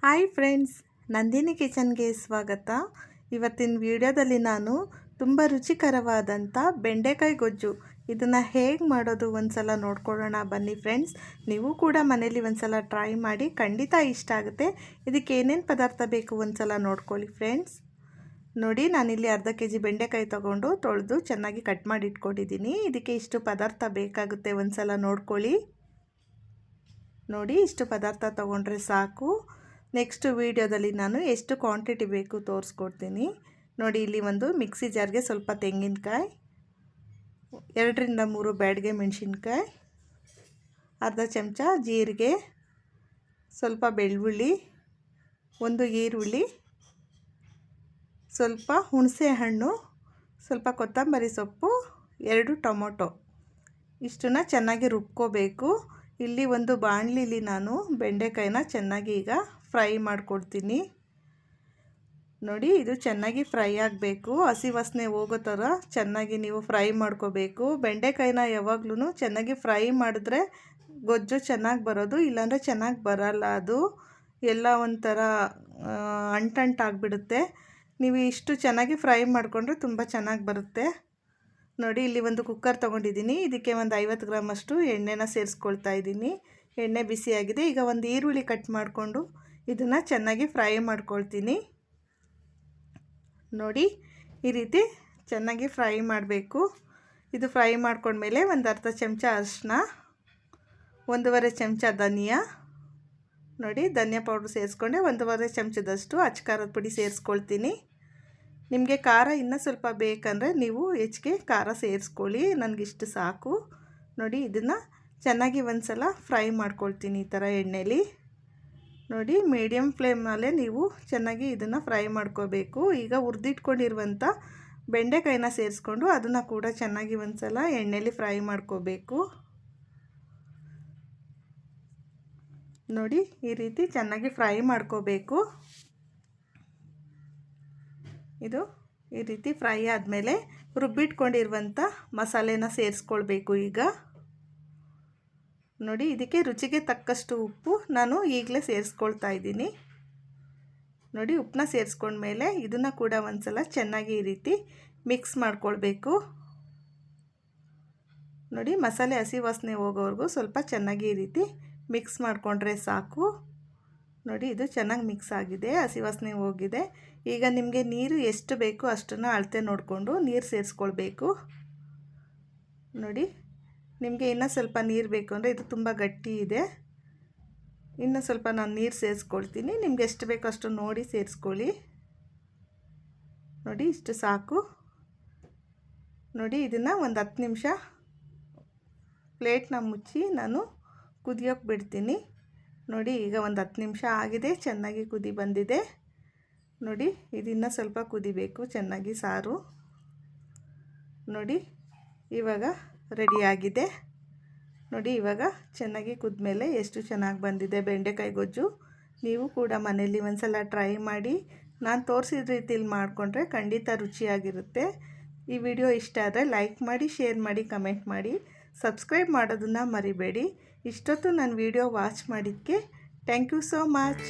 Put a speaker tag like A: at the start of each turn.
A: Hi friends, Nandini ಕಿಚನ್ಗೆ ಸ್ವಾಗತ. ಇವತ್ತಿನ ವಿಡಿಯೋದಲ್ಲಿ ನಾನು ತುಂಬ ರುಚಿಕರವಾದಂಥ ಬೆಂಡೆಕಾಯಿ ಗೊಜ್ಜು ಇದನ್ನು ಹೇಗೆ ಮಾಡೋದು ಒಂದ್ಸಲ ನೋಡ್ಕೊಳ್ಳೋಣ ಬನ್ನಿ ಫ್ರೆಂಡ್ಸ್. ನೀವು ಕೂಡ ಮನೇಲಿ ಒಂದ್ಸಲ ಟ್ರೈ ಮಾಡಿ, ಖಂಡಿತ ಇಷ್ಟ ಆಗುತ್ತೆ. ಇದಕ್ಕೆ ಏನೇನು ಪದಾರ್ಥ ಬೇಕು ಒಂದ್ಸಲ ನೋಡ್ಕೊಳ್ಳಿ ಫ್ರೆಂಡ್ಸ್. ನೋಡಿ, ನಾನಿಲ್ಲಿ ಅರ್ಧ ಕೆಜಿ ಬೆಂಡೆಕಾಯಿ ತೊಗೊಂಡು ತೊಳೆದು ಚೆನ್ನಾಗಿ ಕಟ್ ಮಾಡಿ ಇಟ್ಕೊಂಡಿದ್ದೀನಿ. ಇದಕ್ಕೆ ಇಷ್ಟು ಪದಾರ್ಥ ಬೇಕಾಗುತ್ತೆ, ಒಂದ್ಸಲ ನೋಡ್ಕೊಳ್ಳಿ. ನೋಡಿ, ಇಷ್ಟು ಪದಾರ್ಥ ತೊಗೊಂಡ್ರೆ ಸಾಕು. ನೆಕ್ಸ್ಟ್ ವೀಡಿಯೋದಲ್ಲಿ ನಾನು ಎಷ್ಟು ಕ್ವಾಂಟಿಟಿ ಬೇಕು ತೋರಿಸ್ಕೊಡ್ತೀನಿ. ನೋಡಿ, ಇಲ್ಲಿ ಒಂದು ಮಿಕ್ಸಿ ಜಾರ್ಗೆ ಸ್ವಲ್ಪ ತೆಂಗಿನಕಾಯಿ, 2ರಿಂದ 3 ಬ್ಯಾಡಗೆ ಮೆಣಸಿನ್ಕಾಯಿ, ಅರ್ಧ ಚಮಚ ಜೀರಿಗೆ, ಸ್ವಲ್ಪ ಬೆಳ್ಳುಳ್ಳಿ, 1 ಈರುಳ್ಳಿ, ಸ್ವಲ್ಪ ಹುಣಸೆ ಹಣ್ಣು, ಸ್ವಲ್ಪ ಕೊತ್ತಂಬರಿ ಸೊಪ್ಪು, 2 ಟೊಮೊಟೊ, ಇಷ್ಟನ್ನು ಚೆನ್ನಾಗಿ ರುಬ್ಕೋಬೇಕು. ಇಲ್ಲಿ ಒಂದು ಬಾಣಲಿಲಿ ನಾನು ಬೆಂಡೆಕಾಯಿನ ಚೆನ್ನಾಗಿ ಈಗ ಫ್ರೈ ಮಾಡ್ಕೊಳ್ತೀನಿ. ನೋಡಿ, ಇದು ಚೆನ್ನಾಗಿ ಫ್ರೈ ಆಗಬೇಕು, ಹಸಿ ವಾಸನೆ ಹೋಗೋ ಥರ ಚೆನ್ನಾಗಿ ನೀವು ಫ್ರೈ ಮಾಡ್ಕೋಬೇಕು. ಬೆಂಡೆಕಾಯಿನ ಯಾವಾಗ್ಲೂ ಚೆನ್ನಾಗಿ ಫ್ರೈ ಮಾಡಿದ್ರೆ ಗೊಜ್ಜು ಚೆನ್ನಾಗಿ ಬರೋದು, ಇಲ್ಲಾಂದರೆ ಚೆನ್ನಾಗಿ ಬರಲ್ಲ. ಅದು ಎಲ್ಲ ಒಂಥರ ಅಂಟಂಟಾಗಿಬಿಡುತ್ತೆ. ನೀವು ಇಷ್ಟು ಚೆನ್ನಾಗಿ ಫ್ರೈ ಮಾಡಿಕೊಂಡ್ರೆ ತುಂಬ ಚೆನ್ನಾಗಿ ಬರುತ್ತೆ. ನೋಡಿ, ಇಲ್ಲಿ ಒಂದು ಕುಕ್ಕರ್ ತೊಗೊಂಡಿದ್ದೀನಿ. ಇದಕ್ಕೆ ಒಂದು 50 ಗ್ರಾಮಷ್ಟು ಎಣ್ಣೆನ ಸೇರಿಸ್ಕೊಳ್ತಾ ಇದ್ದೀನಿ. ಎಣ್ಣೆ ಬಿಸಿಯಾಗಿದೆ. ಈಗ ಒಂದು ಈರುಳ್ಳಿ ಕಟ್ ಮಾಡಿಕೊಂಡು ಇದನ್ನು ಚೆನ್ನಾಗಿ ಫ್ರೈ ಮಾಡ್ಕೊಳ್ತೀನಿ. ನೋಡಿ, ಈ ರೀತಿ ಚೆನ್ನಾಗಿ ಫ್ರೈ ಮಾಡಬೇಕು. ಇದು ಫ್ರೈ ಮಾಡ್ಕೊಂಡ್ಮೇಲೆ ಒಂದು ಅರ್ಧ ಚಮಚ ಅರಿಶಿನ, 1.5 ಚಮಚ ಧನಿಯಾ, ನೋಡಿ ಧನಿಯಾ ಪೌಡ್ರ್ ಸೇರಿಸ್ಕೊಂಡೆ. 1.5 ಚಮಚದಷ್ಟು ಅಚ್ಚ ಪುಡಿ ಸೇರಿಸ್ಕೊಳ್ತೀನಿ. ನಿಮಗೆ ಖಾರ ಇನ್ನೂ ಸ್ವಲ್ಪ ಬೇಕಂದರೆ ನೀವು ಹೆಚ್ಚಿಗೆ ಖಾರ ಸೇರಿಸ್ಕೊಳ್ಳಿ, ನನಗಿಷ್ಟು ಸಾಕು. ನೋಡಿ, ಇದನ್ನು ಚೆನ್ನಾಗಿ ಒಂದು ಸಲ ಫ್ರೈ ಮಾಡ್ಕೊಳ್ತೀನಿ ಈ ಥರ ಎಣ್ಣೆಲಿ. ನೋಡಿ, ಮೀಡಿಯಮ್ ಫ್ಲೇಮ್ನಲ್ಲೇ ನೀವು ಚೆನ್ನಾಗಿ ಇದನ್ನು ಫ್ರೈ ಮಾಡ್ಕೋಬೇಕು. ಈಗ ಹುರಿದಿಟ್ಕೊಂಡಿರುವಂಥ ಬೆಂಡೆಕಾಯಿನ ಸೇರಿಸ್ಕೊಂಡು ಅದನ್ನು ಕೂಡ ಚೆನ್ನಾಗಿ ಒಂದು ಸಲ ಎಣ್ಣೆಲಿ ಫ್ರೈ ಮಾಡ್ಕೋಬೇಕು. ನೋಡಿ, ಈ ರೀತಿ ಚೆನ್ನಾಗಿ ಫ್ರೈ ಮಾಡ್ಕೋಬೇಕು. ಇದು ಈ ರೀತಿ ಫ್ರೈ ಆದಮೇಲೆ ರುಬ್ಬಿಟ್ಕೊಂಡಿರುವಂಥ ಮಸಾಲೆನ ಸೇರಿಸ್ಕೊಳ್ಬೇಕು. ಈಗ ನೋಡಿ, ಇದಕ್ಕೆ ರುಚಿಗೆ ತಕ್ಕಷ್ಟು ಉಪ್ಪು ನಾನು ಈಗಲೇ ಸೇರಿಸ್ಕೊಳ್ತಾ ಇದ್ದೀನಿ. ನೋಡಿ, ಉಪ್ಪನ್ನ ಸೇರಿಸ್ಕೊಂಡ್ಮೇಲೆ ಇದನ್ನು ಕೂಡ ಒಂದು ಸಲ ಚೆನ್ನಾಗಿ ಈ ರೀತಿ ಮಿಕ್ಸ್ ಮಾಡ್ಕೊಳ್ಬೇಕು. ನೋಡಿ, ಮಸಾಲೆ ಹಸಿ ವಾಸನೆ ಹೋಗೋವರೆಗೂ ಸ್ವಲ್ಪ ಚೆನ್ನಾಗಿ ಈ ರೀತಿ ಮಿಕ್ಸ್ ಮಾಡಿಕೊಂಡ್ರೆ ಸಾಕು. ನೋಡಿ, ಇದು ಚೆನ್ನಾಗಿ ಮಿಕ್ಸ್ ಆಗಿದೆ, ಹಸಿ ವಾಸನೆ ಹೋಗಿದೆ. ಈಗ ನಿಮಗೆ ನೀರು ಎಷ್ಟು ಬೇಕೋ ಅಷ್ಟನ್ನು ಅಳತೆ ನೋಡಿಕೊಂಡು ನೀರು ಸೇರಿಸ್ಕೊಳ್ಬೇಕು. ನೋಡಿ, ನಿಮಗೆ ಇನ್ನೂ ಸ್ವಲ್ಪ ನೀರು ಬೇಕು ಅಂದರೆ ಇದು ತುಂಬ ಗಟ್ಟಿ ಇದೆ, ಇನ್ನೂ ಸ್ವಲ್ಪ ನಾನು ನೀರು ಸೇರಿಸ್ಕೊಳ್ತೀನಿ. ನಿಮ್ಗೆ ಎಷ್ಟು ಬೇಕೋ ಅಷ್ಟು ನೋಡಿ ಸೇರಿಸ್ಕೊಳ್ಳಿ. ನೋಡಿ, ಇಷ್ಟು ಸಾಕು. ನೋಡಿ, ಇದನ್ನು ಒಂದು 10 ನಿಮಿಷ ಪ್ಲೇಟ್ನ ಮುಚ್ಚಿ ನಾನು ಕುದಿಯೋಕ್ಕೆ ಬಿಡ್ತೀನಿ. ನೋಡಿ, ಈಗ ಒಂದು 10 ನಿಮಿಷ ಆಗಿದೆ, ಚೆನ್ನಾಗಿ ಕುದಿ ಬಂದಿದೆ. ನೋಡಿ, ಇದನ್ನು ಸ್ವಲ್ಪ ಕುದಿಬೇಕು ಚೆನ್ನಾಗಿ ಸಾರು. ನೋಡಿ, ಇವಾಗ ರೆಡಿಯಾಗಿದೆ. ನೋಡಿ, ಇವಾಗ ಚೆನ್ನಾಗಿ ಕುದ್ಮೇಲೆ ಎಷ್ಟು ಚೆನ್ನಾಗಿ ಬಂದಿದೆ ಬೆಂಡೆಕಾಯಿ ಗೊಜ್ಜು. ನೀವು ಕೂಡ ಮನೆಯಲ್ಲಿ ಒಂದು ಸಲ ಟ್ರೈ ಮಾಡಿ. ನಾನು ತೋರಿಸಿದ ರೀತಿಯಲ್ಲಿ ಮಾಡಿಕೊಂಡ್ರೆ ಖಂಡಿತ ರುಚಿಯಾಗಿರುತ್ತೆ. ಈ ವಿಡಿಯೋ ಇಷ್ಟ ಆದರೆ ಲೈಕ್ ಮಾಡಿ, ಶೇರ್ ಮಾಡಿ, ಕಮೆಂಟ್ ಮಾಡಿ, ಸಬ್ಸ್ಕ್ರೈಬ್ ಮಾಡೋದನ್ನು ಮರಿಬೇಡಿ. ಇಷ್ಟೊತ್ತು ನನ್ನ ವಿಡಿಯೋ ವಾಚ್ ಮಾಡಿದ್ದಕ್ಕೆ ಥ್ಯಾಂಕ್ ಯು ಸೋ ಮಚ್.